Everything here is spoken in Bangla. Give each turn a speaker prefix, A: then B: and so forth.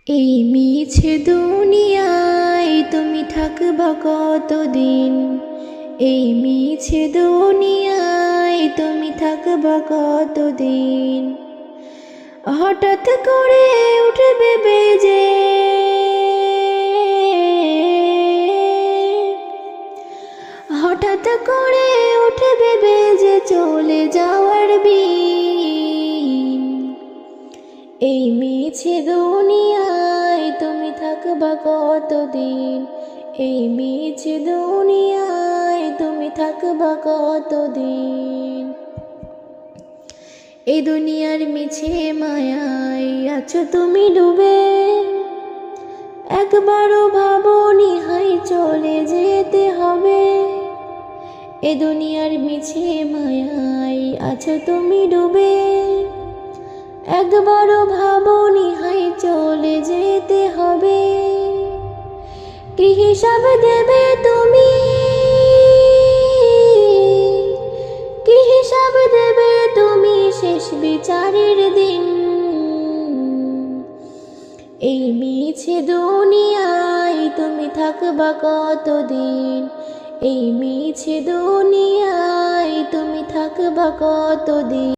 A: এই মিছে দুনিয়ায় তুমি থাকবা কতদিন? এই মিছে দুনিয়ায় তুমি থাকবা কতদিন? হঠাৎ করে উঠবে বেজে, হঠাৎ করে উঠবে বেজে চলে যাওয়ার বিন। এই মিছে দুনিয়ায় তুমি থাকবা কতদিন? এই মিছে দুনিয়ায় তুমি থাকবা কতদিন? এই দুনিয়ার মিছে মায়ায় আছো তুমি ডুবে, একবারও ভাবোনি হাই চলে যেতে হবে। এ দুনিয়ার মিছে মায়ায় আছো তুমি ডুবে, একবারও ভাবোনি হাই চলে যেতে হবে। কি হিসাব দেবে তুমি? কি হিসাব দেবে তুমি শেষ বিচারের দিন? এই মিছে দুনিয়ায় তুমি থাকবা কতদিন? এই মিছে দুনিয়ায় তুমি থাকবা কতদিন?